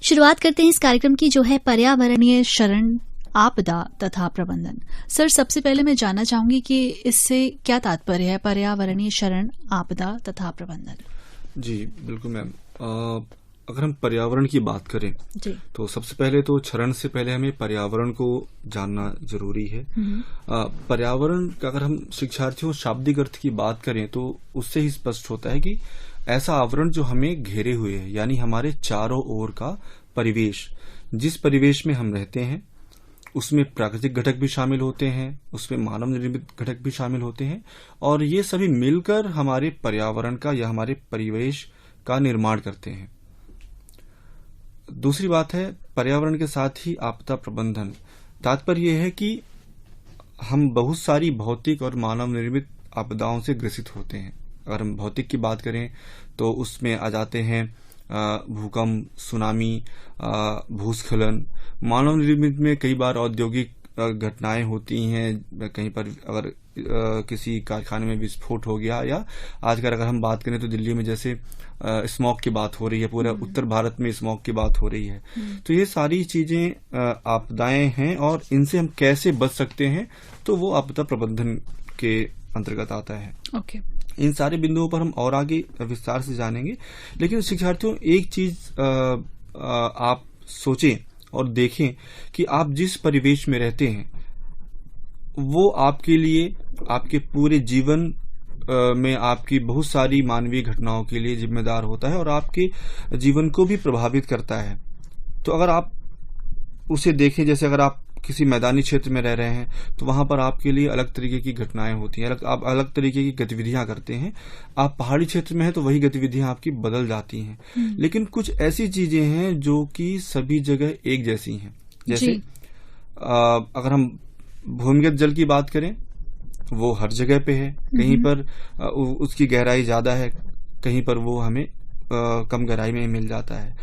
शुरुआत करते हैं इस कार्यक्रम की, जो है पर्यावरणीय क्षरण, आपदा तथा प्रबंधन। सर, सबसे पहले मैं जानना चाहूंगी कि इससे क्या तात्पर्य है, पर्यावरणीय क्षरण, आपदा तथा प्रबंधन? जी बिल्कुल मैम। अगर हम पर्यावरण की बात करें जी, तो सबसे पहले तो क्षरण से पहले हमें पर्यावरण को जानना जरूरी है। पर्यावरण का अगर हम शिक्षार्थियों शाब्दिक अर्थ की बात करें तो उससे ही स्पष्ट होता है कि ऐसा आवरण जो हमें घेरे हुए है, यानी हमारे चारों ओर का परिवेश। जिस परिवेश में हम रहते हैं उसमें प्राकृतिक घटक भी शामिल होते हैं, उसमें मानव निर्मित घटक भी शामिल होते हैं, और ये सभी मिलकर हमारे पर्यावरण का या हमारे परिवेश का निर्माण करते हैं। दूसरी बात है पर्यावरण के साथ ही आपदा प्रबंधन। तात्पर्य यह है कि हम बहुत सारी भौतिक और मानव निर्मित आपदाओं से ग्रसित होते हैं। अगर हम भौतिक की बात करें तो उसमें आ जाते हैं भूकंप, सुनामी, भूस्खलन। मानव निर्मित में कई बार औद्योगिक घटनाएं होती हैं, कहीं पर अगर किसी कारखाने में विस्फोट हो गया, या आजकल अगर हम बात करें तो दिल्ली में जैसे स्मॉग की बात हो रही है, पूरा उत्तर भारत में स्मॉग की बात हो रही है। तो ये सारी चीजें आपदाएं हैं, और इनसे हम कैसे बच सकते हैं तो वो आपदा प्रबंधन के अंतर्गत आता है। ओके। इन सारे बिंदुओं पर हम और आगे विस्तार से जानेंगे, लेकिन शिक्षार्थियों एक चीज आप सोचें और देखें कि आप जिस परिवेश में रहते हैं वो आपके लिए, आपके पूरे जीवन में आपकी बहुत सारी मानवीय घटनाओं के लिए जिम्मेदार होता है और आपके जीवन को भी प्रभावित करता है। तो अगर आप उसे देखें, जैसे अगर आप किसी मैदानी क्षेत्र में रह रहे हैं तो वहां पर आपके लिए अलग तरीके की घटनाएं होती हैं, आप अलग तरीके की गतिविधियां करते हैं। आप पहाड़ी क्षेत्र में हैं तो वही गतिविधियां आपकी बदल जाती हैं। लेकिन कुछ ऐसी चीजें हैं जो कि सभी जगह एक जैसी हैं। जैसे अगर हम भूमिगत जल की बात करें, वो हर जगह पे है। कहीं पर उसकी गहराई ज्यादा है, कहीं पर वो हमें कम गहराई में मिल जाता है।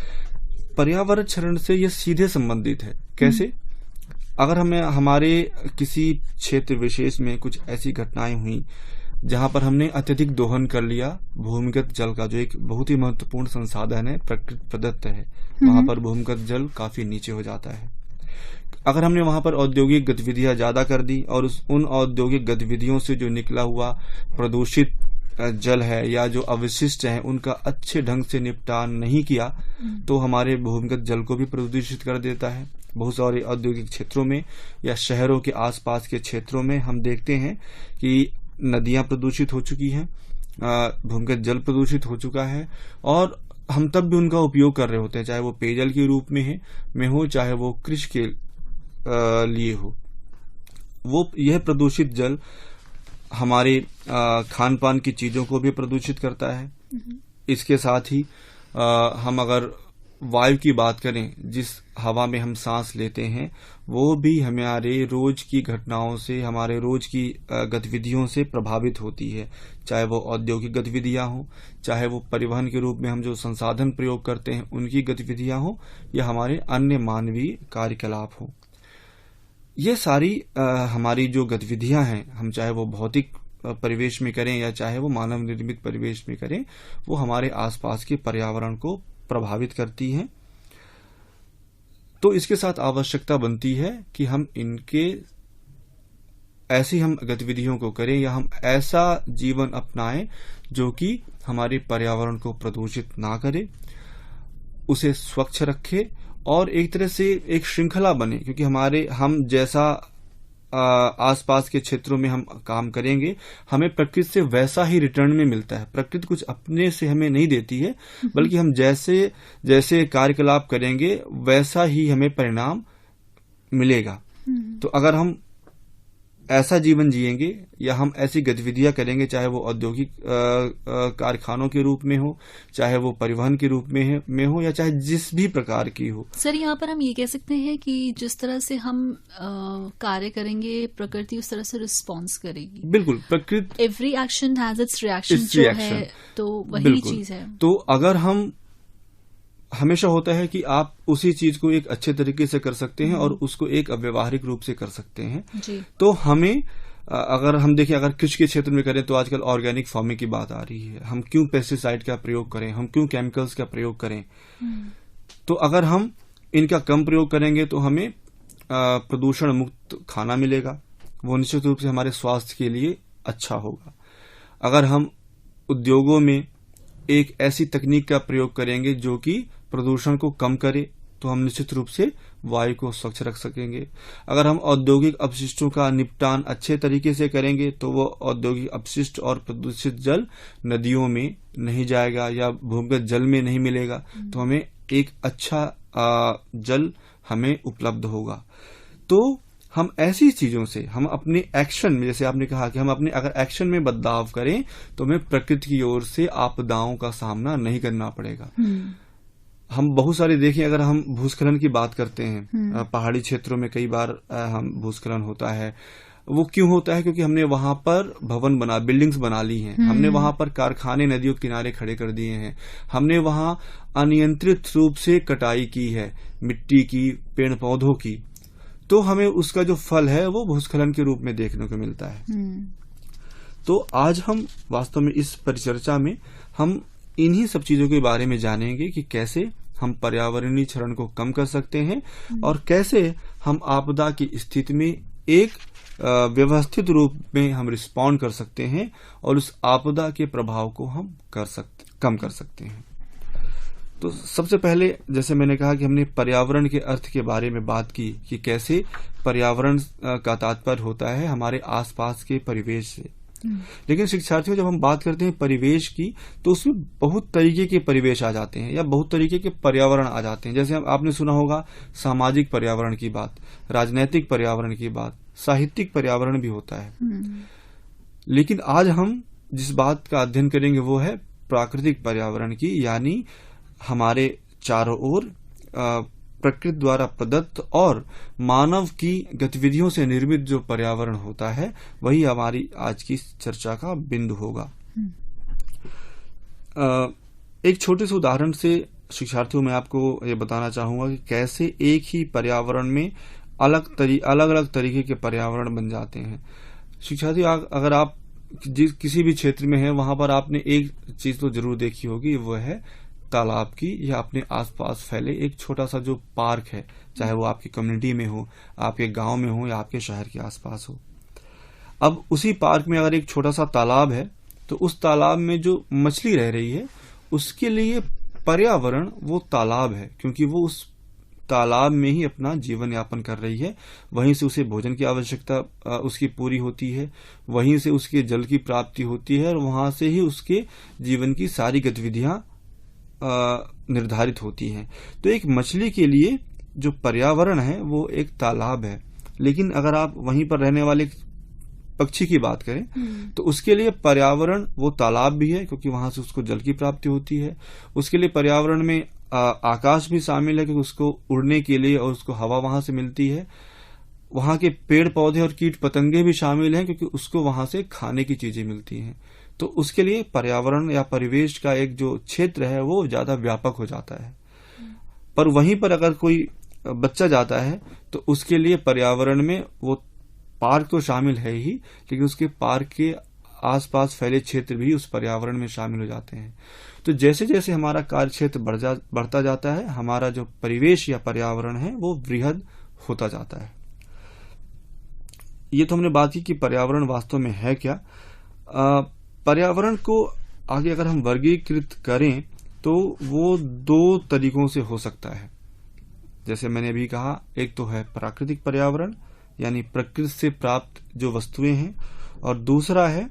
पर्यावरण क्षरण से यह सीधे संबंधित है। कैसे? अगर हमें हमारे किसी क्षेत्र विशेष में कुछ ऐसी घटनाएं हुई जहां पर हमने अत्यधिक दोहन कर लिया भूमिगत जल का, जो एक बहुत ही महत्वपूर्ण संसाधन है, प्रकृति प्रदत्त है, वहां पर भूमिगत जल काफी नीचे हो जाता है। अगर हमने वहां पर औद्योगिक गतिविधियां ज्यादा कर दी और उन औद्योगिक गतिविधियों से जो निकला हुआ प्रदूषित जल है या जो अवशिष्ट है उनका अच्छे ढंग से निपटान नहीं किया तो हमारे भूमिगत जल को भी प्रदूषित कर देता है। बहुत सारे औद्योगिक क्षेत्रों में या शहरों के आसपास के क्षेत्रों में हम देखते हैं कि नदियां प्रदूषित हो चुकी हैं, भूमिगत जल प्रदूषित हो चुका है, और हम तब भी उनका उपयोग कर रहे होते हैं, चाहे वो पेयजल के रूप में हो, चाहे वो कृषि के लिए हो। वो यह प्रदूषित जल हमारे खान पान की चीजों को भी प्रदूषित करता है। इसके साथ ही हम अगर वायु की बात करें, जिस हवा में हम सांस लेते हैं, वो भी हमारे रोज की घटनाओं से, हमारे रोज की गतिविधियों से प्रभावित होती है। चाहे वो औद्योगिक गतिविधियां हो, चाहे वो परिवहन के रूप में हम जो संसाधन प्रयोग करते हैं उनकी गतिविधियां हो, या हमारे अन्य मानवीय कार्यकलाप हो। ये सारी हमारी जो गतिविधियां हैं, हम चाहे वो भौतिक परिवेश में करें या चाहे वो मानव निर्मित परिवेश में करें, वो हमारे आसपास के पर्यावरण को प्रभावित करती हैं। तो इसके साथ आवश्यकता बनती है कि हम इनके ऐसी हम गतिविधियों को करें या हम ऐसा जीवन अपनाएं जो कि हमारे पर्यावरण को प्रदूषित ना करे, उसे स्वच्छ रखे और एक तरह से एक श्रृंखला बने। क्योंकि हम जैसा आसपास के क्षेत्रों में हम काम करेंगे, हमें प्रकृति से वैसा ही रिटर्न में मिलता है। प्रकृति कुछ अपने से हमें नहीं देती है, बल्कि हम जैसे जैसे कार्यकलाप करेंगे वैसा ही हमें परिणाम मिलेगा। तो अगर हम ऐसा जीवन जिएंगे या हम ऐसी गतिविधियां करेंगे, चाहे वो औद्योगिक कारखानों के रूप में हो, चाहे वो परिवहन के रूप में हो, या चाहे जिस भी प्रकार की हो। सर, यहाँ पर हम ये कह सकते हैं कि जिस तरह से हम कार्य करेंगे, प्रकृति उस तरह से रिस्पॉन्स करेगी। बिल्कुल, प्रकृति every action has its reaction जो है, तो वही चीज है। तो अगर हम हमेशा होता है कि आप उसी चीज को एक अच्छे तरीके से कर सकते हैं और उसको एक अव्यवहारिक रूप से कर सकते हैं जी। तो हमें अगर हम देखें, अगर कृषि के क्षेत्र में करें तो आजकल ऑर्गेनिक फार्मिंग की बात आ रही है। हम क्यों पेस्टिसाइड का प्रयोग करें, हम क्यों केमिकल्स का प्रयोग करें? तो अगर हम इनका कम प्रयोग करेंगे तो हमें प्रदूषण मुक्त खाना मिलेगा, वो निश्चित रूप से हमारे स्वास्थ्य के लिए अच्छा होगा। अगर हम उद्योगों में एक ऐसी तकनीक का प्रयोग करेंगे जो कि प्रदूषण को कम करे, तो हम निश्चित रूप से वायु को स्वच्छ रख सकेंगे। अगर हम औद्योगिक अपशिष्टों का निपटान अच्छे तरीके से करेंगे तो वो औद्योगिक अपशिष्ट और प्रदूषित जल नदियों में नहीं जाएगा या भूमिगत जल में नहीं मिलेगा, तो हमें एक अच्छा जल हमें उपलब्ध होगा। तो हम ऐसी चीजों से हम अपने एक्शन में, जैसे आपने कहा कि हम अपने अगर एक्शन में बदलाव करें तो हमें प्रकृति की ओर से आपदाओं का सामना नहीं करना पड़ेगा। हम बहुत सारे देखें, अगर हम भूस्खलन की बात करते हैं, पहाड़ी क्षेत्रों में कई बार हम भूस्खलन होता है। वो क्यों होता है? क्योंकि हमने वहां पर बिल्डिंग्स बना ली हैं, हमने वहां पर कारखाने नदियों के किनारे खड़े कर दिए हैं, हमने वहां अनियंत्रित रूप से कटाई की है मिट्टी की, पेड़ पौधों की, तो हमें उसका जो फल है वो भूस्खलन के रूप में देखने को मिलता है। तो आज हम वास्तव में इस परिचर्चा में हम इन्हीं सब चीजों के बारे में जानेंगे कि कैसे हम पर्यावरणीय क्षरण को कम कर सकते हैं और कैसे हम आपदा की स्थिति में एक व्यवस्थित रूप में हम रिस्पॉन्ड कर सकते हैं और उस आपदा के प्रभाव को हम कम कर सकते हैं। तो सबसे पहले, जैसे मैंने कहा कि हमने पर्यावरण के अर्थ के बारे में बात की कि कैसे पर्यावरण का तात्पर्य होता है हमारे आसपास के परिवेश से। लेकिन शिक्षार्थियों, जब हम बात करते हैं परिवेश की तो उसमें बहुत तरीके के परिवेश आ जाते हैं या बहुत तरीके के पर्यावरण आ जाते हैं। जैसे आपने सुना होगा सामाजिक पर्यावरण की बात, राजनैतिक पर्यावरण की बात, साहित्यिक पर्यावरण भी होता है। लेकिन आज हम जिस बात का अध्ययन करेंगे वो है प्राकृतिक पर्यावरण की, यानी हमारे चारों ओर प्रकृति द्वारा प्रदत्त और मानव की गतिविधियों से निर्मित जो पर्यावरण होता है वही हमारी आज की चर्चा का बिंदु होगा। एक छोटे से उदाहरण से शिक्षार्थियों मैं आपको ये बताना चाहूंगा कि कैसे एक ही पर्यावरण में अलग अलग तरीके के पर्यावरण बन जाते हैं। शिक्षार्थियों, अगर आप किसी भी क्षेत्र में हैं वहां पर आपने एक चीज तो जरूर देखी होगी, वो है तालाब की या अपने आसपास फैले एक छोटा सा जो पार्क है, चाहे वो आपकी कम्युनिटी में हो, आपके गांव में हो या आपके शहर के आसपास हो। अब उसी पार्क में अगर एक छोटा सा तालाब है तो उस तालाब में जो मछली रह रही है उसके लिए पर्यावरण वो तालाब है, क्योंकि वो उस तालाब में ही अपना जीवन यापन कर रही है, वहीं से उसे भोजन की आवश्यकता उसकी पूरी होती है, वहीं से उसके जल की प्राप्ति होती है और वहां से ही उसके जीवन की सारी गतिविधियां निर्धारित होती हैं। तो एक मछली के लिए जो पर्यावरण है वो एक तालाब है। लेकिन अगर आप वहीं पर रहने वाले पक्षी की बात करें तो उसके लिए पर्यावरण वो तालाब भी है, क्योंकि वहां से उसको जल की प्राप्ति होती है। उसके लिए पर्यावरण में आकाश भी शामिल है, क्योंकि उसको उड़ने के लिए और उसको हवा वहां से मिलती है। वहां के पेड़ पौधे और कीट पतंगे भी शामिल हैं, क्योंकि उसको वहां से खाने की चीजें मिलती हैं। तो उसके लिए पर्यावरण या परिवेश का एक जो क्षेत्र है वो ज्यादा व्यापक हो जाता है। पर वहीं पर अगर कोई बच्चा जाता है तो उसके लिए पर्यावरण में वो पार्क तो शामिल है ही, लेकिन उसके पार्क के आसपास फैले क्षेत्र भी उस पर्यावरण में शामिल हो जाते हैं। तो जैसे जैसे हमारा कार्य क्षेत्र बढ़ता जाता है, हमारा जो परिवेश या पर्यावरण है वो वृहद होता जाता है। ये तो हमने बात की कि पर्यावरण वास्तव में है क्या। पर्यावरण को आगे अगर हम वर्गीकृत करें तो वो दो तरीकों से हो सकता है। जैसे मैंने अभी कहा, एक तो है प्राकृतिक पर्यावरण यानी प्रकृति से प्राप्त जो वस्तुएं हैं, और दूसरा है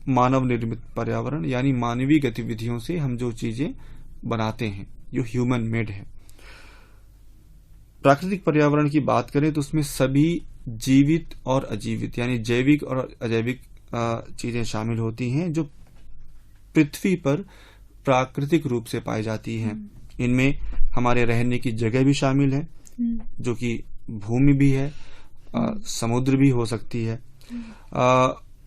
मानव निर्मित पर्यावरण यानी मानवीय गतिविधियों से हम जो चीजें बनाते हैं, जो ह्यूमन मेड है। प्राकृतिक पर्यावरण की बात करें तो उसमें सभी जीवित और अजीवित यानी जैविक और अजैविक चीजें शामिल होती हैं जो पृथ्वी पर प्राकृतिक रूप से पाई जाती हैं। इनमें हमारे रहने की जगह भी शामिल है, जो कि भूमि भी है, समुद्र भी हो सकती है,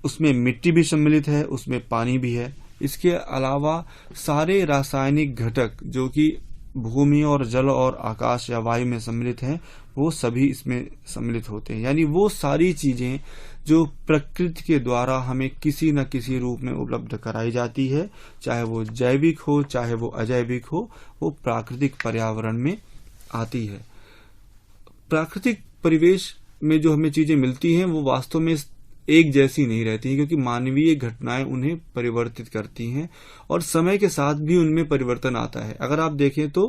उसमें मिट्टी भी सम्मिलित है, उसमें पानी भी है। इसके अलावा सारे रासायनिक घटक जो कि भूमि और जल और आकाश या वायु में सम्मिलित हैं, वो सभी इसमें सम्मिलित होते हैं। यानी वो सारी चीजें जो प्रकृति के द्वारा हमें किसी न किसी रूप में उपलब्ध कराई जाती है, चाहे वो जैविक हो चाहे वो अजैविक हो, वो प्राकृतिक पर्यावरण में आती है। प्राकृतिक परिवेश में जो हमें चीजें मिलती हैं वो वास्तव में एक जैसी नहीं रहती है, क्योंकि मानवीय घटनाएं उन्हें परिवर्तित करती हैं और समय के साथ भी उनमें परिवर्तन आता है। अगर आप देखें तो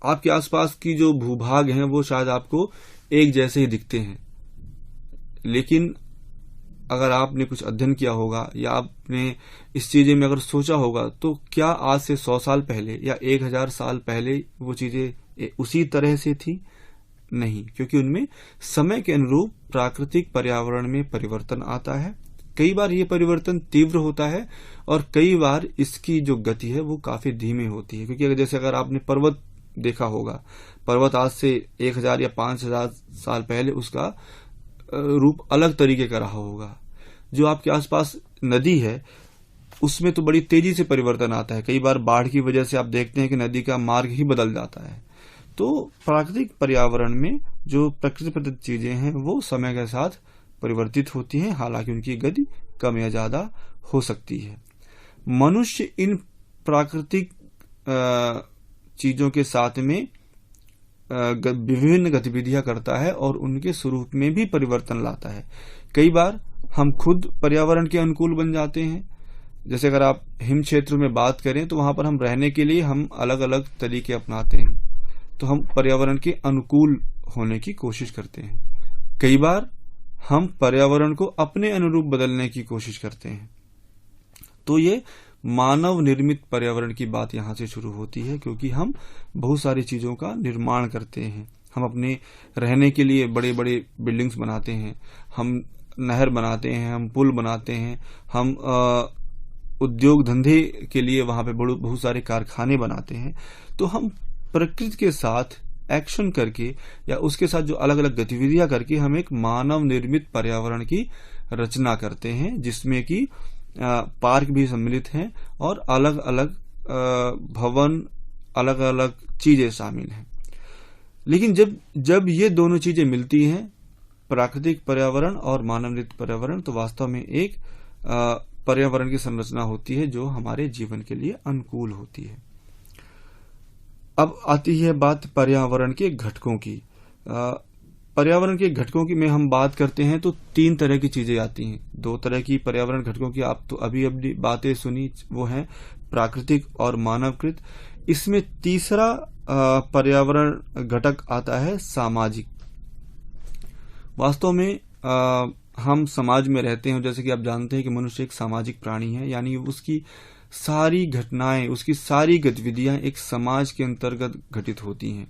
आपके आसपास की जो भूभाग हैं वो शायद आपको एक जैसे ही दिखते हैं, लेकिन अगर आपने कुछ अध्ययन किया होगा या आपने इस चीजें में अगर सोचा होगा तो क्या आज से 100 साल पहले या 1000 साल पहले वो चीजें उसी तरह से थी? नहीं, क्योंकि उनमें समय के अनुरूप प्राकृतिक पर्यावरण में परिवर्तन आता है। कई बार ये परिवर्तन तीव्र होता है और कई बार इसकी जो गति है वो काफी धीमी होती है। क्योंकि जैसे अगर आपने पर्वत देखा होगा, पर्वत आज से 1000 या 5000 साल पहले उसका रूप अलग तरीके का रहा होगा। जो आपके आसपास नदी है उसमें तो बड़ी तेजी से परिवर्तन आता है। कई बार बाढ़ की वजह से आप देखते हैं कि नदी का मार्ग ही बदल जाता है। तो प्राकृतिक पर्यावरण में जो प्रकृति प्रदत्त चीजें हैं वो समय के साथ परिवर्तित होती हैं, हालांकि उनकी गति कम या ज्यादा हो सकती है। मनुष्य इन प्राकृतिक चीजों के साथ में विभिन्न गतिविधियां करता है और उनके स्वरूप में भी परिवर्तन लाता है। कई बार हम खुद पर्यावरण के अनुकूल बन जाते हैं। जैसे अगर आप हिम क्षेत्र में बात करें तो वहां पर हम रहने के लिए हम अलग अलग तरीके अपनाते हैं, तो हम पर्यावरण के अनुकूल होने की कोशिश करते हैं। कई बार हम पर्यावरण को अपने अनुरूप बदलने की कोशिश करते हैं। तो ये मानव निर्मित पर्यावरण की बात यहां से शुरू होती है, क्योंकि हम बहुत सारी चीजों का निर्माण करते हैं। हम अपने रहने के लिए बड़े बड़े बिल्डिंग्स बनाते हैं, हम नहर बनाते हैं, हम पुल बनाते हैं, हम उद्योग धंधे के लिए वहां पे बहुत सारे कारखाने बनाते हैं। तो हम प्रकृति के साथ एक्शन करके या उसके साथ जो अलग अलग गतिविधियां करके हम एक मानव निर्मित पर्यावरण की रचना करते हैं, जिसमें कि पार्क भी सम्मिलित हैं और अलग अलग भवन, अलग अलग चीजें शामिल हैं। लेकिन जब ये दोनों चीजें मिलती हैं, प्राकृतिक पर्यावरण और मानव निर्मित पर्यावरण, तो वास्तव में एक पर्यावरण की संरचना होती है जो हमारे जीवन के लिए अनुकूल होती है। अब आती है बात पर्यावरण के घटकों की। पर्यावरण के घटकों की में हम बात करते हैं तो 3 तरह की चीजें आती हैं। 2 तरह की पर्यावरण घटकों की आप तो अभी बातें सुनी, वो हैं प्राकृतिक और मानवकृत। इसमें तीसरा पर्यावरण घटक आता है सामाजिक। वास्तव में हम समाज में रहते हैं, जैसे कि आप जानते हैं कि मनुष्य एक सामाजिक प्राणी है, यानी उसकी सारी घटनाएं, उसकी सारी गतिविधियां एक समाज के अंतर्गत घटित होती हैं।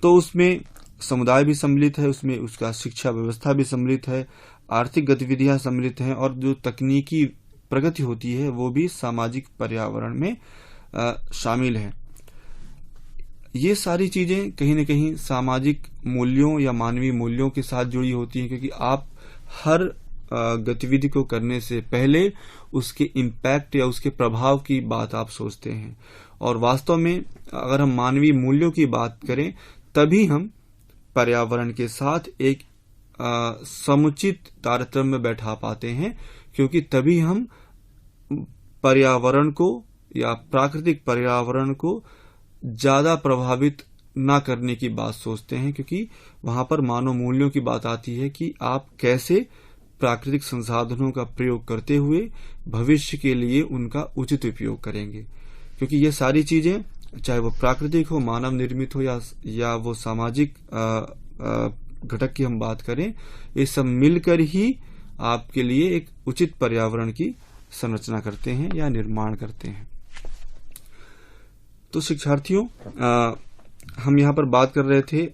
तो उसमें समुदाय भी सम्मिलित है, उसमें उसका शिक्षा व्यवस्था भी सम्मिलित है, आर्थिक गतिविधियां सम्मिलित हैं और जो तकनीकी प्रगति होती है वो भी सामाजिक पर्यावरण में शामिल है। ये सारी चीजें कहीं न कहीं सामाजिक मूल्यों या मानवीय मूल्यों के साथ जुड़ी होती हैं, क्योंकि आप हर गतिविधि को करने से पहले उसके इम्पैक्ट या उसके प्रभाव की बात आप सोचते हैं। और वास्तव में अगर हम मानवीय मूल्यों की बात करें तभी हम पर्यावरण के साथ एक समुचित तारतम्य बैठा पाते हैं, क्योंकि तभी हम पर्यावरण को या प्राकृतिक पर्यावरण को ज्यादा प्रभावित ना करने की बात सोचते हैं, क्योंकि वहां पर मानव मूल्यों की बात आती है कि आप कैसे प्राकृतिक संसाधनों का प्रयोग करते हुए भविष्य के लिए उनका उचित उपयोग करेंगे। क्योंकि ये सारी चीजें, चाहे वो प्राकृतिक हो, मानव निर्मित हो या वो सामाजिक घटक की हम बात करें, ये सब मिलकर ही आपके लिए एक उचित पर्यावरण की संरचना करते हैं या निर्माण करते हैं। तो शिक्षार्थियों, हम यहाँ पर बात कर रहे थे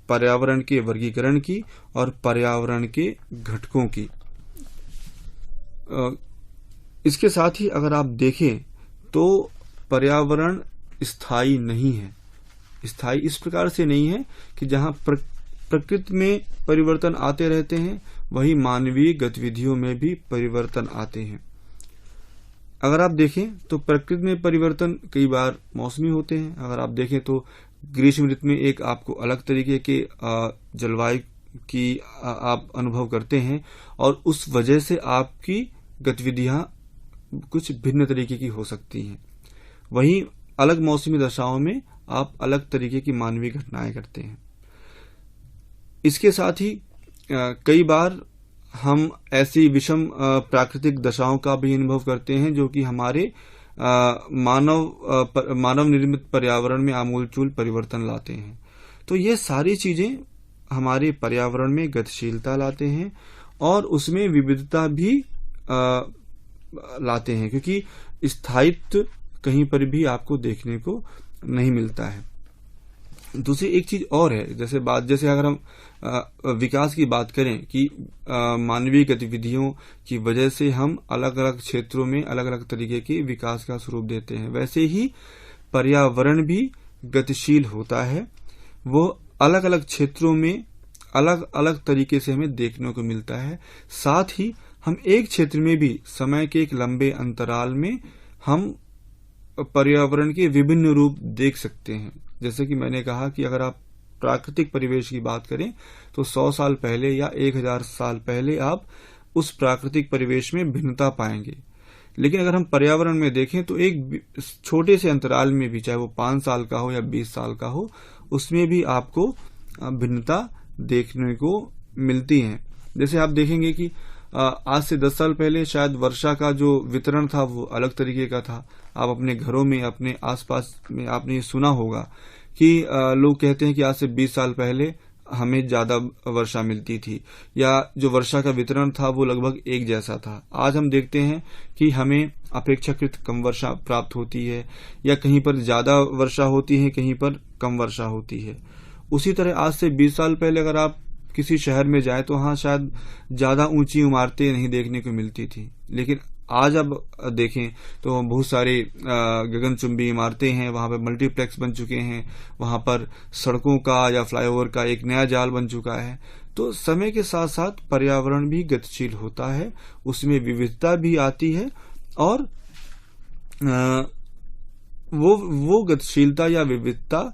पर्यावरण के वर्गीकरण की और पर्यावरण के घटकों की। इसके साथ ही अगर आप देखें तो पर्यावरण स्थायी नहीं है। स्थायी इस प्रकार से नहीं है कि जहां प्रकृति में परिवर्तन आते रहते हैं, वही मानवीय गतिविधियों में भी परिवर्तन आते हैं। अगर आप देखें तो प्रकृति में परिवर्तन कई बार मौसमी होते हैं। अगर आप देखें तो ग्रीष्म ऋतु में एक आपको अलग तरीके के जलवायु की आप अनुभव करते हैं और उस वजह से आपकी गतिविधियां कुछ भिन्न तरीके की हो सकती हैं। वहीं अलग मौसमी दशाओं में आप अलग तरीके की मानवीय घटनाएं करते हैं। इसके साथ ही कई बार हम ऐसी विषम प्राकृतिक दशाओं का भी अनुभव करते हैं जो कि हमारे मानव निर्मित पर्यावरण में आमूलचूल परिवर्तन लाते हैं। तो ये सारी चीजें हमारे पर्यावरण में गतिशीलता लाते हैं और उसमें विविधता भी लाते हैं, क्योंकि स्थायित्व कहीं पर भी आपको देखने को नहीं मिलता है। दूसरी एक चीज और है, जैसे अगर हम विकास की बात करें कि मानवीय गतिविधियों की वजह से हम अलग अलग क्षेत्रों में अलग अलग तरीके के विकास का स्वरूप देते हैं, वैसे ही पर्यावरण भी गतिशील होता है। वो अलग अलग क्षेत्रों में अलग अलग तरीके से हमें देखने को मिलता है। साथ ही हम एक क्षेत्र में भी समय के एक लंबे अंतराल में हम पर्यावरण के विभिन्न रूप देख सकते हैं। जैसे कि मैंने कहा कि अगर आप प्राकृतिक परिवेश की बात करें तो 100 साल पहले या 1000 साल पहले आप उस प्राकृतिक परिवेश में भिन्नता पाएंगे। लेकिन अगर हम पर्यावरण में देखें तो एक छोटे से अंतराल में भी, चाहे वो 5 साल का हो या 20 साल का हो, उसमें भी आपको भिन्नता देखने को मिलती है। जैसे आप देखेंगे कि आज से 10 साल पहले शायद वर्षा का जो वितरण था वो अलग तरीके का था। आप अपने घरों में, अपने आसपास में आपने ये सुना होगा कि लोग कहते हैं कि आज से 20 साल पहले हमें ज्यादा वर्षा मिलती थी, या जो वर्षा का वितरण था वो लगभग एक जैसा था। आज हम देखते हैं कि हमें अपेक्षाकृत कम वर्षा प्राप्त होती है, या कहीं पर ज्यादा वर्षा होती है, कहीं पर कम वर्षा होती है। उसी तरह आज से 20 साल पहले अगर आप किसी शहर में जाए तो हाँ, शायद ज्यादा ऊंची इमारतें नहीं देखने को मिलती थी, लेकिन आज अब देखें तो बहुत सारे गगनचुंबी इमारतें हैं, वहां पर मल्टीप्लेक्स बन चुके हैं, वहां पर सड़कों का या फ्लाईओवर का एक नया जाल बन चुका है। तो समय के साथ साथ पर्यावरण भी गतिशील होता है, उसमें विविधता भी आती है, और वो गतिशीलता या विविधता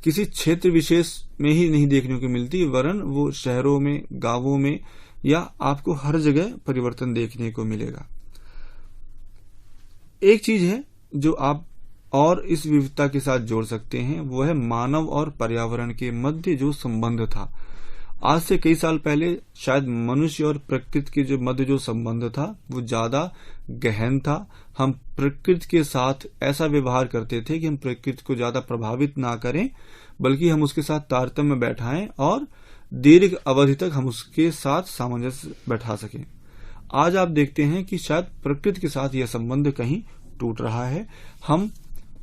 किसी क्षेत्र विशेष में ही नहीं देखने को मिलती, वरन वो शहरों में, गांवों में, या आपको हर जगह परिवर्तन देखने को मिलेगा। एक चीज है जो आप और इस विविधता के साथ जोड़ सकते हैं, वो है मानव और पर्यावरण के मध्य जो संबंध था। आज से कई साल पहले शायद मनुष्य और प्रकृति के जो मध्य जो संबंध था वो ज्यादा गहन था। हम प्रकृति के साथ ऐसा व्यवहार करते थे कि हम प्रकृति को ज्यादा प्रभावित ना करें, बल्कि हम उसके साथ तारतम्य बैठाएं और दीर्घ अवधि तक हम उसके साथ सामंजस्य बैठा सकें। आज आप देखते हैं कि शायद प्रकृति के साथ यह संबंध कहीं टूट रहा है। हम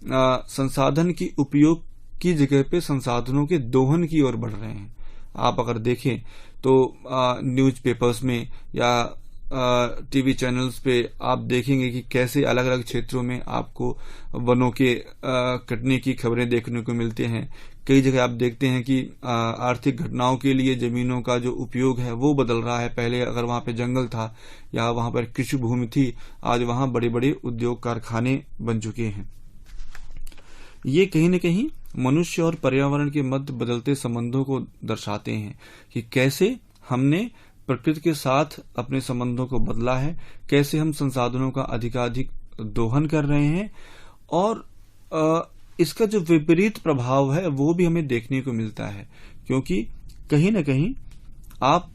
संसाधन की उपयोग की जगह पे संसाधनों के दोहन की ओर बढ़ रहे हैं। आप अगर देखें तो न्यूज़पेपर्स में या टीवी चैनल्स पे आप देखेंगे कि कैसे अलग अलग क्षेत्रों में आपको वनों के कटने की खबरें देखने को मिलते हैं। कई जगह आप देखते हैं कि आर्थिक घटनाओं के लिए जमीनों का जो उपयोग है वो बदल रहा है। पहले अगर वहां पे जंगल था या वहां पर कृषि भूमि थी, आज वहां बड़े बड़े उद्योग कारखाने बन चुके हैं। ये कहीं न कहीं मनुष्य और पर्यावरण के मध्य बदलते संबंधों को दर्शाते हैं कि कैसे हमने प्रकृति के साथ अपने संबंधों को बदला है, कैसे हम संसाधनों का अधिकाधिक दोहन कर रहे हैं, और इसका जो विपरीत प्रभाव है वो भी हमें देखने को मिलता है, क्योंकि कहीं न कहीं आप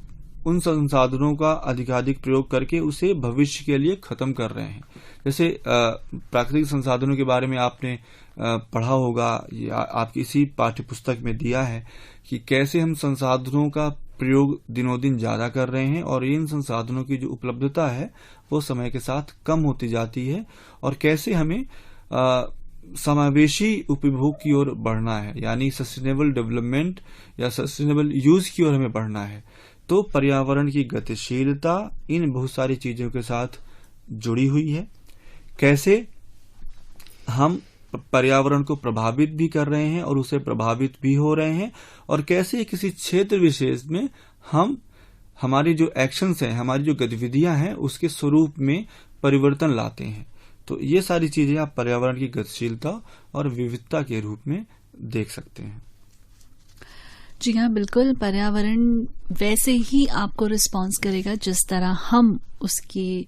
उन संसाधनों का अधिकाधिक प्रयोग करके उसे भविष्य के लिए खत्म कर रहे हैं। जैसे प्राकृतिक संसाधनों के बारे में आपने पढ़ा होगा या आपकी इसी पाठ्य पुस्तक में दिया है कि कैसे हम संसाधनों का प्रयोग दिनों दिन ज्यादा कर रहे हैं और इन संसाधनों की जो उपलब्धता है वो समय के साथ कम होती जाती है, और कैसे हमें समावेशी उपभोग की ओर बढ़ना है, यानी सस्टेनेबल डेवलपमेंट या सस्टेनेबल यूज की ओर हमें बढ़ना है। तो पर्यावरण की गतिशीलता इन बहुत सारी चीजों के साथ जुड़ी हुई है। कैसे हम पर्यावरण को प्रभावित भी कर रहे हैं और उसे प्रभावित भी हो रहे हैं, और कैसे किसी क्षेत्र विशेष में हम हमारी जो एक्शंस हैं, हमारी जो गतिविधियां हैं, उसके स्वरूप में परिवर्तन लाते हैं। तो ये सारी चीजें आप पर्यावरण की गतिशीलता और विविधता के रूप में देख सकते हैं। जी हाँ, बिल्कुल। पर्यावरण वैसे ही आपको रिस्पॉन्स करेगा जिस तरह हम उसकी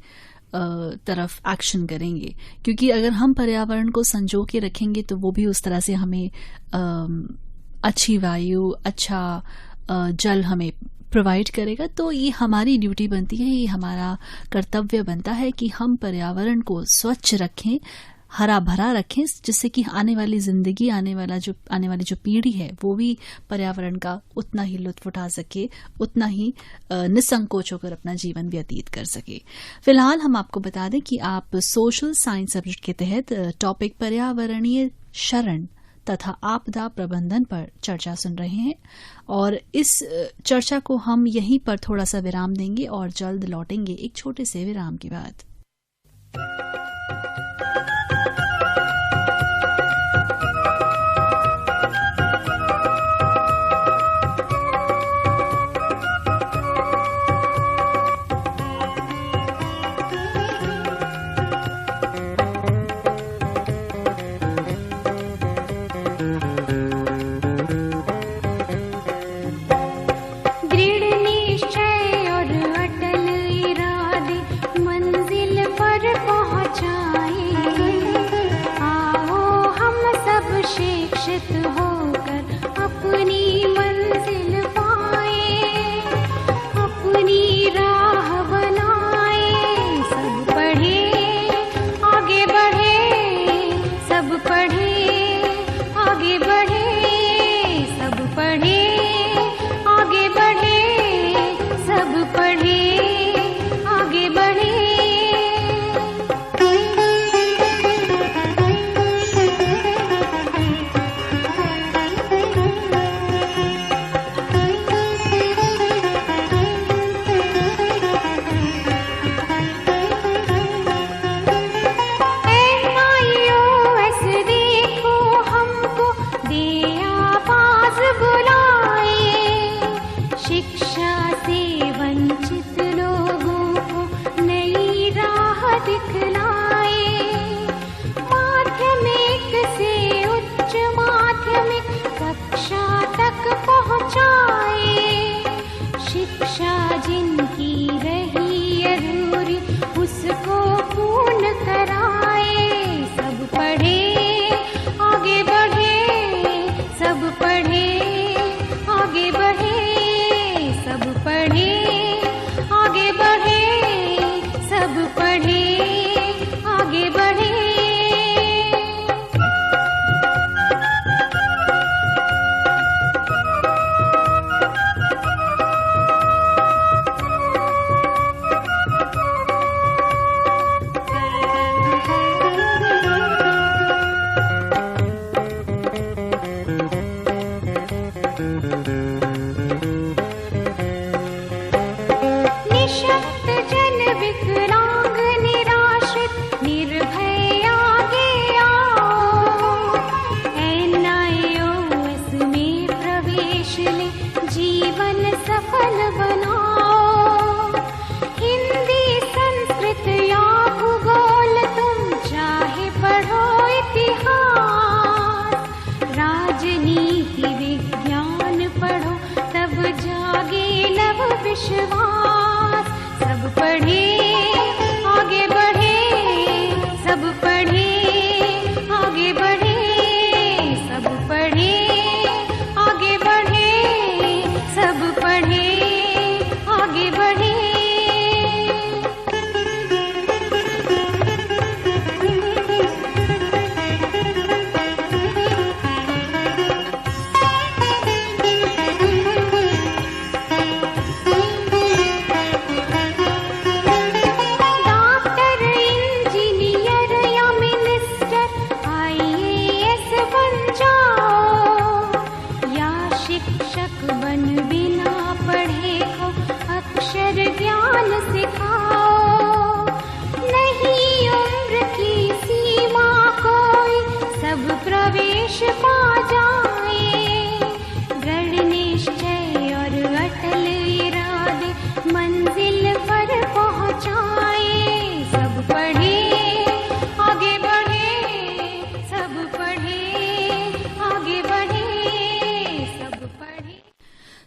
तरफ एक्शन करेंगे, क्योंकि अगर हम पर्यावरण को संजो के रखेंगे तो वो भी उस तरह से हमें अच्छी वायु, अच्छा जल हमें प्रोवाइड करेगा। तो ये हमारी ड्यूटी बनती है, ये हमारा कर्तव्य बनता है कि हम पर्यावरण को स्वच्छ रखें, हरा भरा रखें, जिससे कि आने वाली जिंदगी, आने वाली जो पीढ़ी है वो भी पर्यावरण का उतना ही लुत्फ उठा सके, उतना ही निसंकोच होकर अपना जीवन व्यतीत कर सके। फिलहाल हम आपको बता दें कि आप सोशल साइंस सब्जेक्ट के तहत टॉपिक पर्यावरणीय शरण तथा आपदा प्रबंधन पर चर्चा सुन रहे हैं, और इस चर्चा को हम यहीं पर थोड़ा सा विराम देंगे और जल्द लौटेंगे एक छोटे से विराम के बाद।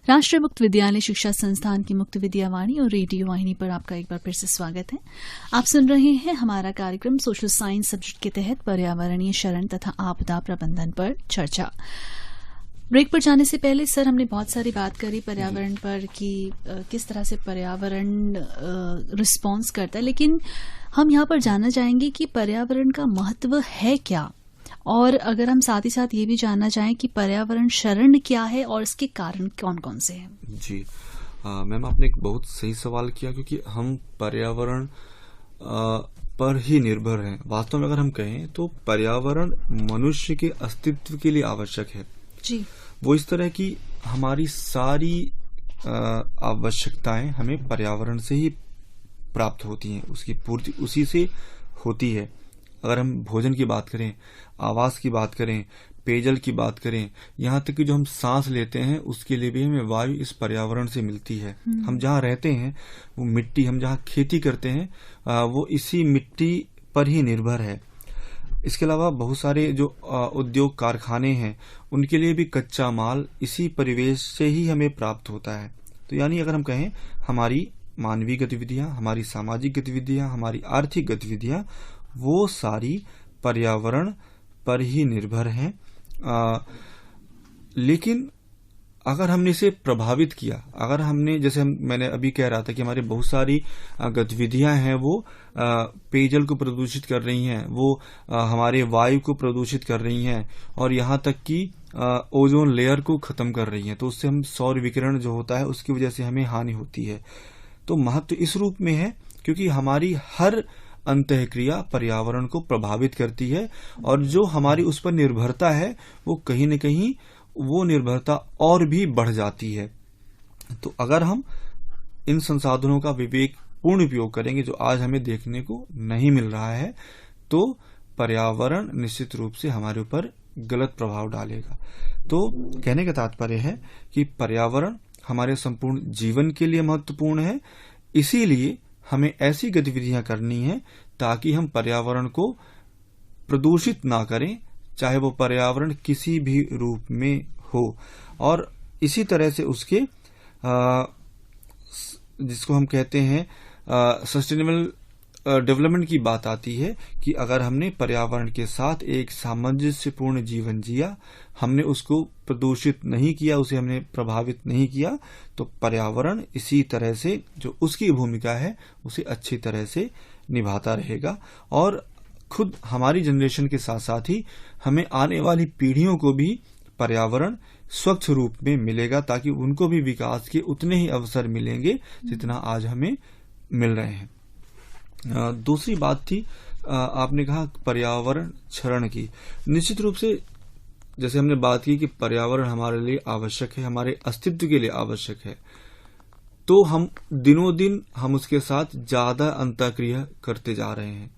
राष्ट्रीय मुक्त विद्यालय शिक्षा संस्थान की मुक्त विद्यावाणी और रेडियो वाहिनी पर आपका एक बार फिर से स्वागत है। आप सुन रहे हैं हमारा कार्यक्रम सोशल साइंस सब्जेक्ट के तहत पर्यावरणीय शरण तथा आपदा प्रबंधन पर चर्चा। ब्रेक पर जाने से पहले सर हमने बहुत सारी बात करी पर्यावरण पर कि किस तरह से पर्यावरण रिस्पॉन्स करता है, लेकिन हम यहाँ पर जानना चाहेंगे कि पर्यावरण का महत्व है क्या, और अगर हम साथ ही साथ ये भी जानना चाहें कि पर्यावरण शरण क्या है और इसके कारण कौन कौन से हैं। जी मैम, आपने एक बहुत सही सवाल किया, क्योंकि हम पर्यावरण पर ही निर्भर हैं। वास्तव में अगर हम कहें तो पर्यावरण मनुष्य के अस्तित्व के लिए आवश्यक है जी। वो इस तरह की हमारी सारी आवश्यकताएं हमें पर्यावरण से ही प्राप्त होती हैं, उसकी पूर्ति उसी से होती है। अगर हम भोजन की बात करें, आवास की बात करें, पेयजल की बात करें, यहाँ तक कि जो हम सांस लेते हैं उसके लिए भी हमें वायु इस पर्यावरण से मिलती है। हम जहाँ रहते हैं वो मिट्टी, हम जहाँ खेती करते हैं वो इसी मिट्टी पर ही निर्भर है। इसके अलावा बहुत सारे जो उद्योग कारखाने हैं उनके लिए भी कच्चा माल इसी परिवेश से ही हमें प्राप्त होता है। तो यानी अगर हम कहें हमारी मानवीय गतिविधियां, हमारी सामाजिक गतिविधियां, हमारी आर्थिक गतिविधियां, वो सारी पर्यावरण पर ही निर्भर हैं। लेकिन अगर हमने इसे प्रभावित किया, अगर हमने जैसे मैंने अभी कह रहा था कि हमारी बहुत सारी गतिविधियां हैं वो पेयजल को प्रदूषित कर रही हैं, वो हमारे वायु को प्रदूषित कर रही हैं और यहाँ तक कि ओजोन लेयर को खत्म कर रही हैं। तो उससे हम सौर विकिरण जो होता है उसकी वजह से हमें हानि होती है। तो महत्व इस रूप में है क्योंकि हमारी हर अंतःक्रिया पर्यावरण को प्रभावित करती है और जो हमारी उस पर निर्भरता है वो कहीं न कहीं वो निर्भरता और भी बढ़ जाती है। तो अगर हम इन संसाधनों का विवेकपूर्ण उपयोग करेंगे जो आज हमें देखने को नहीं मिल रहा है, तो पर्यावरण निश्चित रूप से हमारे ऊपर गलत प्रभाव डालेगा। तो कहने का तात्पर्य है कि पर्यावरण हमारे संपूर्ण जीवन के लिए महत्वपूर्ण है, इसीलिए हमें ऐसी गतिविधियां करनी है ताकि हम पर्यावरण को प्रदूषित ना करें, चाहे वो पर्यावरण किसी भी रूप में हो। और इसी तरह से उसके जिसको हम कहते हैं सस्टेनेबल डेवलपमेंट की बात आती है कि अगर हमने पर्यावरण के साथ एक सामंजस्यपूर्ण जीवन जिया, हमने उसको प्रदूषित नहीं किया, उसे हमने प्रभावित नहीं किया, तो पर्यावरण इसी तरह से जो उसकी भूमिका है उसे अच्छी तरह से निभाता रहेगा और खुद हमारी जनरेशन के साथ साथ ही हमें आने वाली पीढ़ियों को भी पर्यावरण स्वच्छ रूप में मिलेगा, ताकि उनको भी विकास के उतने ही अवसर मिलेंगे जितना आज हमें मिल रहे हैं। दूसरी बात थी, आपने कहा पर्यावरण क्षरण की। निश्चित रूप से जैसे हमने बात की कि पर्यावरण हमारे लिए आवश्यक है, हमारे अस्तित्व के लिए आवश्यक है, तो हम दिनों दिन हम उसके साथ ज्यादा अंतःक्रिया करते जा रहे हैं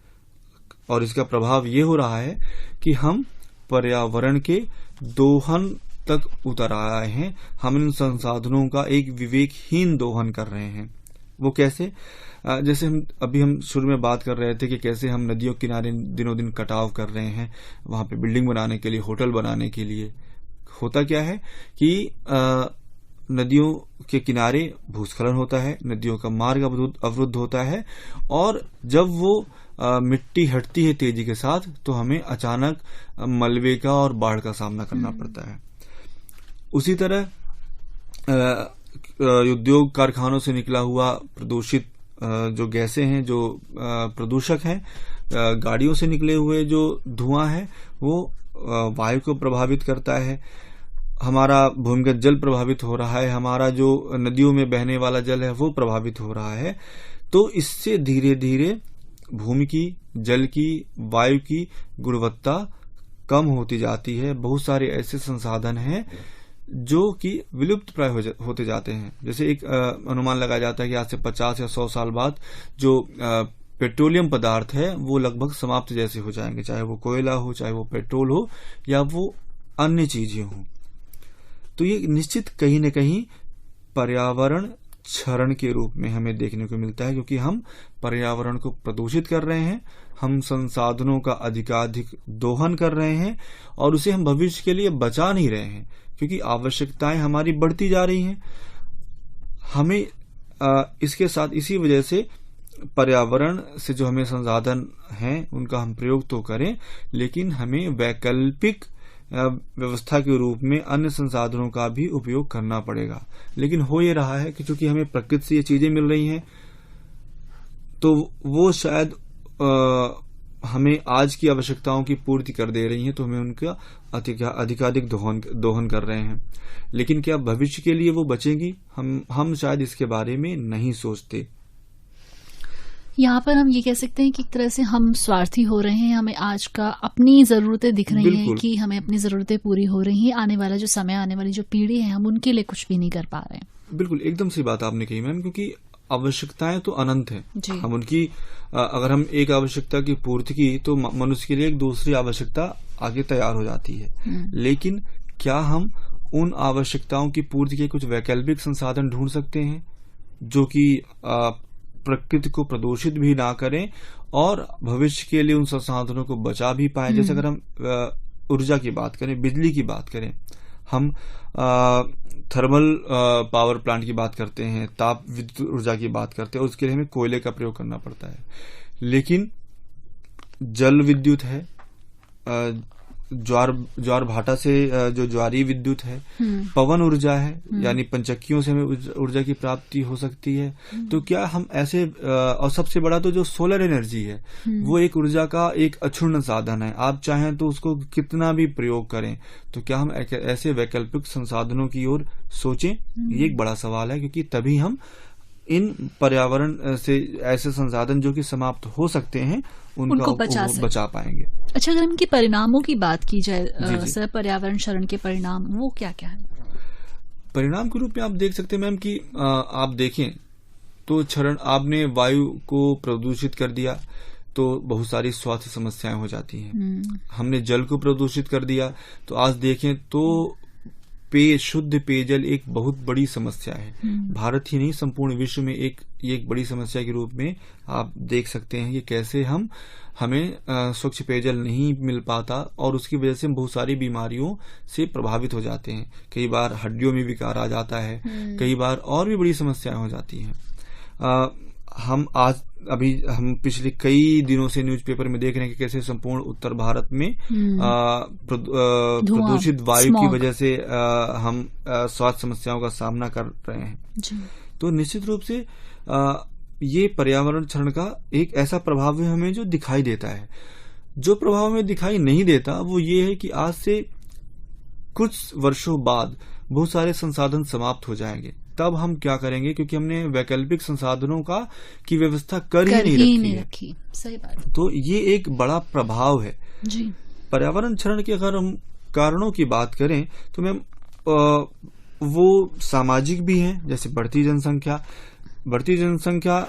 और इसका प्रभाव ये हो रहा है कि हम पर्यावरण के दोहन तक उतर आए हैं। हम इन संसाधनों का एक विवेकहीन दोहन कर रहे हैं। वो कैसे? जैसे हम शुरू में बात कर रहे थे कि कैसे हम नदियों के किनारे दिनों दिन कटाव कर रहे हैं, वहां पे बिल्डिंग बनाने के लिए, होटल बनाने के लिए। होता क्या है कि नदियों के किनारे भूस्खलन होता है, नदियों का मार्ग अवरुद्ध होता है और जब वो मिट्टी हटती है तेजी के साथ तो हमें अचानक मलबे का और बाढ़ का सामना करना पड़ता है। उसी तरह उद्योग कारखानों से निकला हुआ प्रदूषित जो गैसें हैं, जो प्रदूषक हैं, गाड़ियों से निकले हुए जो धुआं है वो वायु को प्रभावित करता है। हमारा भूमिगत जल प्रभावित हो रहा है, हमारा जो नदियों में बहने वाला जल है वो प्रभावित हो रहा है। तो इससे धीरे धीरे भूमि की, जल की, वायु की गुणवत्ता कम होती जाती है। बहुत सारे ऐसे संसाधन हैं जो कि विलुप्त प्राय होते जाते हैं। जैसे एक अनुमान लगाया जाता है कि आज से 50 या 100 साल बाद जो पेट्रोलियम पदार्थ है वो लगभग समाप्त जैसे हो जाएंगे, चाहे वो कोयला हो, चाहे वो पेट्रोल हो या वो अन्य चीजें हो। तो ये निश्चित कहीं न कहीं पर्यावरण क्षरण के रूप में हमें देखने को मिलता है, क्योंकि हम पर्यावरण को प्रदूषित कर रहे हैं, हम संसाधनों का अधिकाधिक दोहन कर रहे हैं और उसे हम भविष्य के लिए बचा नहीं रहे हैं, क्योंकि आवश्यकताएं हमारी बढ़ती जा रही हैं। हमें इसके साथ इसी वजह से पर्यावरण से जो हमें संसाधन हैं उनका हम प्रयोग तो करें, लेकिन हमें वैकल्पिक व्यवस्था के रूप में अन्य संसाधनों का भी उपयोग करना पड़ेगा। लेकिन हो ये रहा है कि चूंकि हमें प्रकृति से ये चीजें मिल रही हैं, तो वो शायद हमें आज की आवश्यकताओं की पूर्ति कर दे रही हैं, तो हमें उनका अधिकाधिक दोहन कर रहे हैं। लेकिन क्या भविष्य के लिए वो बचेंगी? हम शायद इसके बारे में नहीं सोचते। यहाँ पर हम ये कह सकते हैं कि एक तरह से हम स्वार्थी हो रहे हैं, हमें आज का अपनी जरूरतें दिख रही हैं कि हमें अपनी जरूरतें पूरी हो रही हैं, आने वाला जो समय, आने वाली जो पीढ़ी है, हम उनके लिए कुछ भी नहीं कर पा रहे हैं। बिल्कुल, एकदम सही बात आपने कही मैम, क्योंकि आवश्यकताएं तो अनंत है। हम उनकी अगर हम एक आवश्यकता की पूर्ति की तो मनुष्य के लिए एक दूसरी आवश्यकता आगे तैयार हो जाती है। लेकिन क्या हम उन आवश्यकताओं की पूर्ति के कुछ वैकल्पिक संसाधन ढूंढ सकते हैं जो कि प्रकृति को प्रदूषित भी ना करें और भविष्य के लिए उन संसाधनों को बचा भी पाए? जैसे अगर हम ऊर्जा की बात करें, बिजली की बात करें, हम थर्मल पावर प्लांट की बात करते हैं, ताप विद्युत ऊर्जा की बात करते हैं, और उसके लिए हमें कोयले का प्रयोग करना पड़ता है। लेकिन जल विद्युत है, ज्वार भाटा से जो ज्वारीय विद्युत है, पवन ऊर्जा है, यानी पंचक्कियों से हमें ऊर्जा की प्राप्ति हो सकती है। तो क्या हम ऐसे, और सबसे बड़ा तो जो सोलर एनर्जी है, वो एक ऊर्जा का एक अक्षुण्ण साधन है। आप चाहें तो उसको कितना भी प्रयोग करें, तो क्या हम ऐसे वैकल्पिक संसाधनों की ओर सोचें? ये एक बड़ा सवाल है, क्योंकि तभी हम इन पर्यावरण से ऐसे संसाधन जो कि समाप्त हो सकते हैं उनको बचा पाएंगे। अच्छा, अगर इनके परिणामों की बात की जाए सर, पर्यावरण क्षरण के परिणाम वो क्या क्या है? परिणाम के रूप में आप देख सकते हैं मैम कि आप देखें तो क्षरण, आपने वायु को प्रदूषित कर दिया तो बहुत सारी स्वास्थ्य समस्याएं हो जाती हैं। हमने जल को प्रदूषित कर दिया तो आज देखें तो शुद्ध पेयजल एक बहुत बड़ी समस्या है। भारत ही नहीं, संपूर्ण विश्व में एक बड़ी समस्या के रूप में आप देख सकते हैं कि कैसे हमें स्वच्छ पेयजल नहीं मिल पाता और उसकी वजह से हम बहुत सारी बीमारियों से प्रभावित हो जाते हैं। कई बार हड्डियों में विकार आ जाता है, कई बार और भी बड़ी समस्याएं हो जाती हैं। हम पिछले कई दिनों से न्यूज़पेपर में देख रहे हैं कि कैसे संपूर्ण उत्तर भारत में प्रदूषित वायु की वजह से हम स्वास्थ्य समस्याओं का सामना कर रहे हैं। तो निश्चित रूप से ये पर्यावरण क्षरण का एक ऐसा प्रभाव है हमें जो दिखाई देता है। जो प्रभाव हमें दिखाई नहीं देता वो ये है कि आज से कुछ वर्षों बाद बहुत सारे संसाधन समाप्त हो जाएंगे, तब हम क्या करेंगे? क्योंकि हमने वैकल्पिक संसाधनों की व्यवस्था कर ही नहीं रखी। सही बात। तो ये एक बड़ा प्रभाव है जी। पर्यावरण क्षरण के अगर हम कारणों की बात करें तो मैम वो सामाजिक भी हैं, जैसे बढ़ती जनसंख्या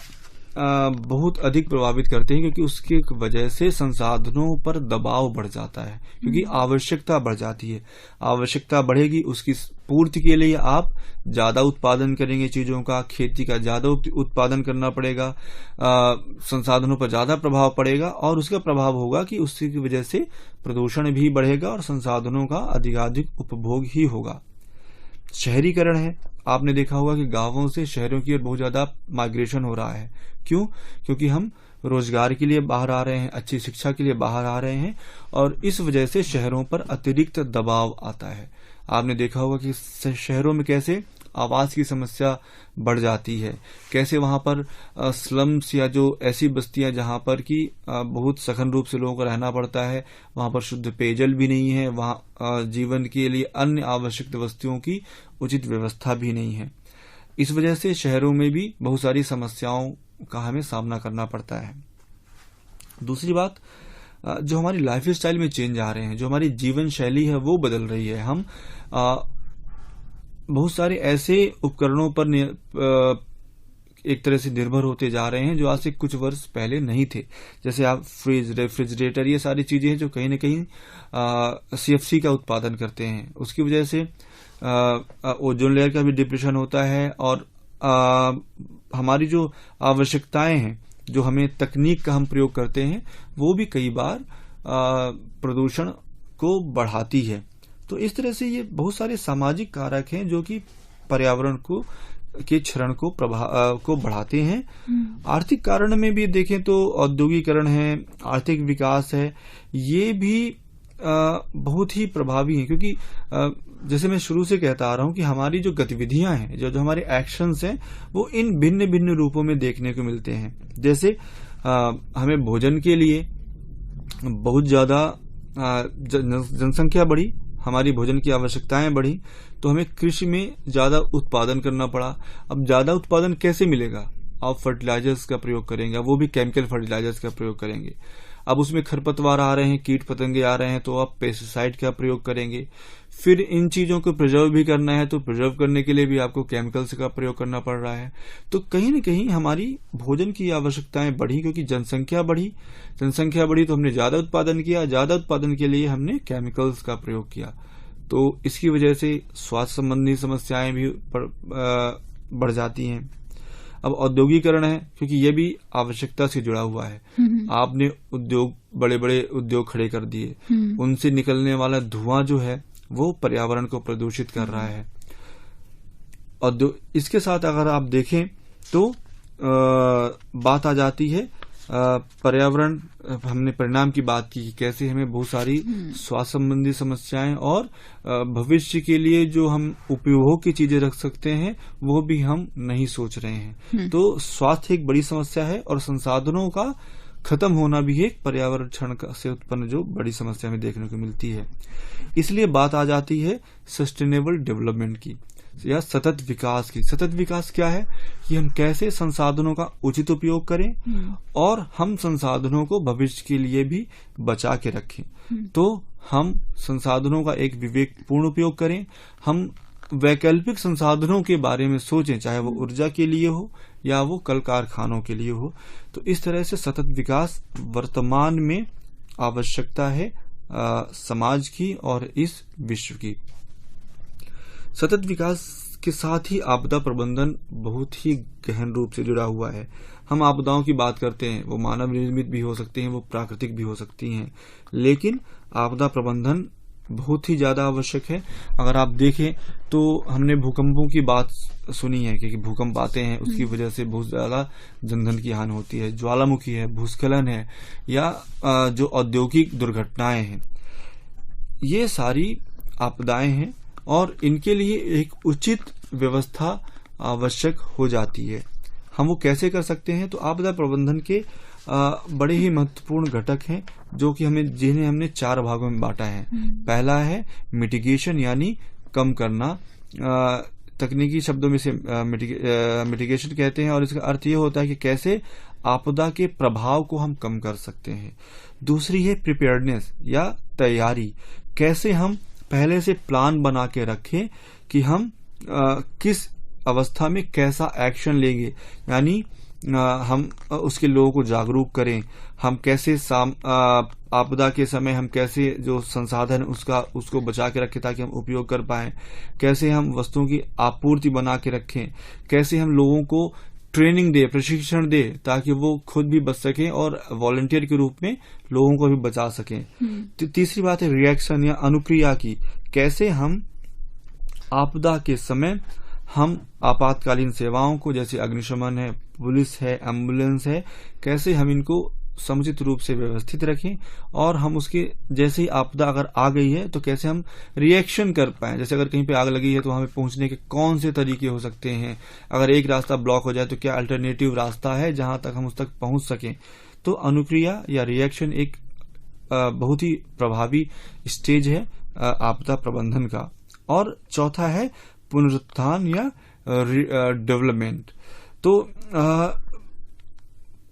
बहुत अधिक प्रभावित करते हैं, क्योंकि उसकी वजह से संसाधनों पर दबाव बढ़ जाता है, क्योंकि आवश्यकता बढ़ जाती है। आवश्यकता बढ़ेगी, उसकी पूर्ति के लिए आप ज्यादा उत्पादन करेंगे चीजों का, खेती का ज्यादा उत्पादन करना पड़ेगा, संसाधनों पर ज्यादा प्रभाव पड़ेगा और उसका प्रभाव होगा कि उसकी वजह से प्रदूषण भी बढ़ेगा और संसाधनों का अधिकाधिक उपभोग ही होगा। शहरीकरण है, आपने देखा होगा कि गांवों से शहरों की ओर बहुत ज्यादा माइग्रेशन हो रहा है। क्यों? क्योंकि हम रोजगार के लिए बाहर आ रहे हैं, अच्छी शिक्षा के लिए बाहर आ रहे हैं और इस वजह से शहरों पर अतिरिक्त दबाव आता है। आपने देखा होगा कि शहरों में कैसे आवास की समस्या बढ़ जाती है, कैसे वहां पर स्लम्स या जो ऐसी बस्तियां जहां पर कि बहुत सघन रूप से लोगों को रहना पड़ता है, वहां पर शुद्ध पेयजल भी नहीं है, वहां जीवन के लिए अन्य आवश्यक वस्तुओं की उचित व्यवस्था भी नहीं है। इस वजह से शहरों में भी बहुत सारी समस्याओं का हमें सामना करना पड़ता है। दूसरी बात, जो हमारी लाइफ स्टाइल में चेंज आ रहे हैं, जो हमारी जीवन शैली है वो बदल रही है। हम बहुत सारे ऐसे उपकरणों पर एक तरह से निर्भर होते जा रहे हैं जो आज से कुछ वर्ष पहले नहीं थे। जैसे आप फ्रिज, रेफ्रिजरेटर, ये सारी चीजें हैं जो कहीं न कहीं CFC का उत्पादन करते हैं। उसकी वजह से ओजोन लेयर का भी डिप्रेशन होता है और हमारी जो आवश्यकताएं हैं, जो हमें तकनीक का हम प्रयोग करते हैं, वो भी कई बार प्रदूषण को बढ़ाती है। तो इस तरह से ये बहुत सारे सामाजिक कारक हैं जो कि पर्यावरण के क्षरण को बढ़ाते हैं। आर्थिक कारण में भी देखें तो औद्योगिकरण है, आर्थिक विकास है, ये भी बहुत ही प्रभावी हैं, क्योंकि जैसे मैं शुरू से कहता आ रहा हूं कि हमारी जो गतिविधियां हैं, जो हमारे एक्शंस हैं, वो इन भिन्न भिन्न रूपों में देखने को मिलते हैं। जैसे हमें भोजन के लिए बहुत ज्यादा जनसंख्या बढ़ी, हमारी भोजन की आवश्यकताएं बढ़ी, तो हमें कृषि में ज्यादा उत्पादन करना पड़ा। अब ज्यादा उत्पादन कैसे मिलेगा? आप फर्टिलाइजर्स का प्रयोग करेंगे, वो भी केमिकल फर्टिलाइजर्स का प्रयोग करेंगे। अब उसमें खरपतवार आ रहे हैं, कीट पतंगे आ रहे हैं, तो आप पेस्टिसाइड का प्रयोग करेंगे। फिर इन चीजों को प्रिजर्व भी करना है, तो प्रिजर्व करने के लिए भी आपको केमिकल्स का प्रयोग करना पड़ रहा है। तो कहीं न कहीं हमारी भोजन की आवश्यकताएं बढ़ी, क्योंकि जनसंख्या बढ़ी तो हमने ज्यादा उत्पादन किया, ज्यादा उत्पादन के लिए हमने केमिकल्स का प्रयोग किया। तो इसकी वजह से स्वास्थ्य संबंधी समस्याएं भी बढ़ जाती हैं। अब औद्योगिकरण है, क्योंकि यह भी आवश्यकता से जुड़ा हुआ है। आपने बड़े बड़े उद्योग खड़े कर दिए, उनसे निकलने वाला धुआं जो है वो पर्यावरण को प्रदूषित कर रहा है। इसके साथ अगर आप देखें तो बात आ जाती है पर्यावरण, हमने परिणाम की बात की, कैसे हमें बहुत सारी स्वास्थ्य संबंधी समस्याएं और भविष्य के लिए जो हम उपयोग की चीजें रख सकते हैं वो भी हम नहीं सोच रहे हैं। तो स्वास्थ्य एक बड़ी समस्या है और संसाधनों का खत्म होना भी एक पर्यावरण क्षरण से उत्पन्न जो बड़ी समस्या में देखने को मिलती है। इसलिए बात आ जाती है सस्टेनेबल डेवलपमेंट की या सतत विकास की। सतत विकास क्या है कि हम कैसे संसाधनों का उचित उपयोग करें और हम संसाधनों को भविष्य के लिए भी बचा के रखें। तो हम संसाधनों का एक विवेकपूर्ण उपयोग करें, हम वैकल्पिक संसाधनों के बारे में सोचें, चाहे वो ऊर्जा के लिए हो या वो कल कारखानों के लिए हो। तो इस तरह से सतत विकास वर्तमान में आवश्यकता है समाज की और इस विश्व की। सतत विकास के साथ ही आपदा प्रबंधन बहुत ही गहन रूप से जुड़ा हुआ है। हम आपदाओं की बात करते हैं, वो मानव निर्मित भी हो सकती हैं, वो प्राकृतिक भी हो सकती हैं, लेकिन आपदा प्रबंधन बहुत ही ज्यादा आवश्यक है। अगर आप देखें तो हमने भूकंपों की बात सुनी है, क्योंकि भूकंप आते हैं, उसकी वजह से बहुत ज्यादा जनधन की हानि होती है। ज्वालामुखी है, भूस्खलन है, या जो औद्योगिक दुर्घटनाएं हैं, ये सारी आपदाएं हैं और इनके लिए एक उचित व्यवस्था आवश्यक हो जाती है। हम वो कैसे कर सकते हैं? तो आपदा प्रबंधन के बड़े ही महत्वपूर्ण घटक हैं जो कि जिन्हें हमने 4 भागों में बांटा है। पहला है मिटिगेशन, यानी कम करना। तकनीकी शब्दों में से मिटिगेशन कहते हैं और इसका अर्थ ये होता है कि कैसे आपदा के प्रभाव को हम कम कर सकते हैं। दूसरी है प्रिपेयर्डनेस या तैयारी, कैसे हम पहले से प्लान बना के रखें कि हम किस अवस्था में कैसा एक्शन लेंगे, यानी हम उसके लोगों को जागरूक करें, हम कैसे आपदा के समय हम कैसे जो संसाधन उसको बचा के रखें ताकि हम उपयोग कर पाएं, कैसे हम वस्तुओं की आपूर्ति बना के रखें, कैसे हम लोगों को ट्रेनिंग दे, प्रशिक्षण दे ताकि वो खुद भी बच सकें और वॉलंटियर के रूप में लोगों को भी बचा सकें। तीसरी बात है रिएक्शन या अनुक्रिया की, कैसे हम आपदा के समय हम आपातकालीन सेवाओं को, जैसे अग्निशमन है, पुलिस है, एम्बुलेंस है, कैसे हम इनको समुचित रूप से व्यवस्थित रखें और हम उसके जैसे ही आपदा अगर आ गई है तो कैसे हम रिएक्शन कर पाएं। जैसे अगर कहीं पे आग लगी है तो हमें पहुंचने के कौन से तरीके हो सकते हैं, अगर एक रास्ता ब्लॉक हो जाए तो क्या अल्टरनेटिव रास्ता है जहां तक हम उस तक पहुंच सकें। तो अनुक्रिया या रिएक्शन एक बहुत ही प्रभावी स्टेज है आपदा प्रबंधन का। और चौथा है पुनरुत्थान या डेवलपमेंट। तो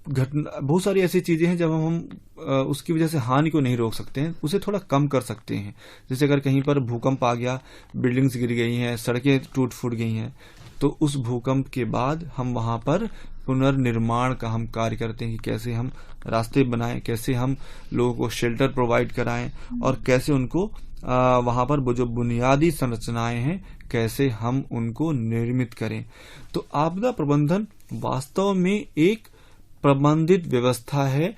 बहुत सारी ऐसी चीजें हैं जब हम उसकी वजह से हानि को नहीं रोक सकते हैं, उसे थोड़ा कम कर सकते हैं। जैसे अगर कहीं पर भूकंप आ गया, बिल्डिंग्स गिर गई हैं, सड़कें टूट फूट गई हैं, तो उस भूकंप के बाद हम वहां पर पुनर्निर्माण का हम कार्य करते हैं कि कैसे हम रास्ते बनाएं, कैसे हम लोगों को शेल्टर प्रोवाइड कराएं और कैसे उनको वहां पर जो बुनियादी संरचनाएं हैं कैसे हम उनको निर्मित करें। तो आपदा प्रबंधन वास्तव में एक प्रबंधित व्यवस्था है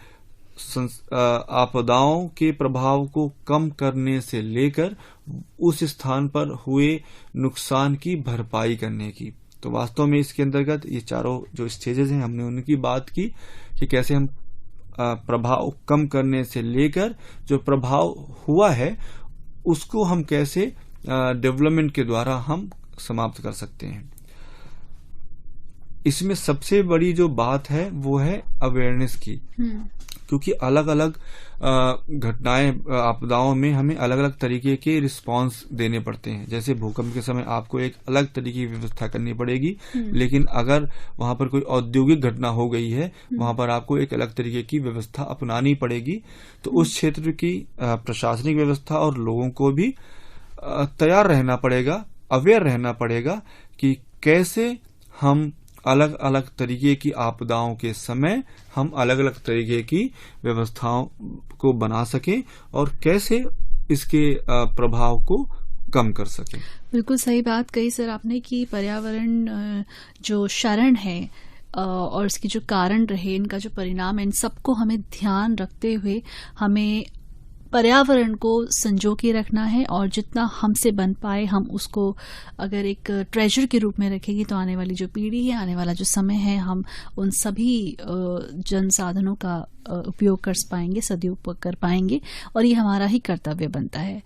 आपदाओं के प्रभाव को कम करने से लेकर उस स्थान पर हुए नुकसान की भरपाई करने की। तो वास्तव में इसके अंतर्गत ये चारों जो स्टेजेस हैं हमने उनकी बात की कि कैसे हम प्रभाव कम करने से लेकर जो प्रभाव हुआ है उसको हम कैसे डेवलपमेंट के द्वारा हम समाप्त कर सकते हैं। इसमें सबसे बड़ी जो बात है वो है अवेयरनेस की, क्योंकि अलग अलग घटनाएं आपदाओं में हमें अलग अलग तरीके के रिस्पांस देने पड़ते हैं। जैसे भूकंप के समय आपको एक अलग तरीके की व्यवस्था करनी पड़ेगी, लेकिन अगर वहां पर कोई औद्योगिक घटना हो गई है वहां पर आपको एक अलग तरीके की व्यवस्था अपनानी पड़ेगी। तो उस क्षेत्र की प्रशासनिक व्यवस्था और लोगों को भी तैयार रहना पड़ेगा, अवेयर रहना पड़ेगा कि कैसे हम अलग अलग तरीके की आपदाओं के समय हम अलग अलग तरीके की व्यवस्थाओं को बना सकें और कैसे इसके प्रभाव को कम कर सकें। बिल्कुल सही बात कही सर आपने कि पर्यावरण जो क्षरण है और इसके जो कारण रहे, इनका जो परिणाम है, इन सबको हमें ध्यान रखते हुए हमें पर्यावरण को संजो के रखना है और जितना हमसे बन पाए हम उसको अगर एक ट्रेजर के रूप में रखेंगे तो आने वाली जो पीढ़ी है, आने वाला जो समय है, हम उन सभी जनसाधनों का उपयोग कर पाएंगे, सदुपयोग कर पाएंगे और ये हमारा ही कर्तव्य बनता है।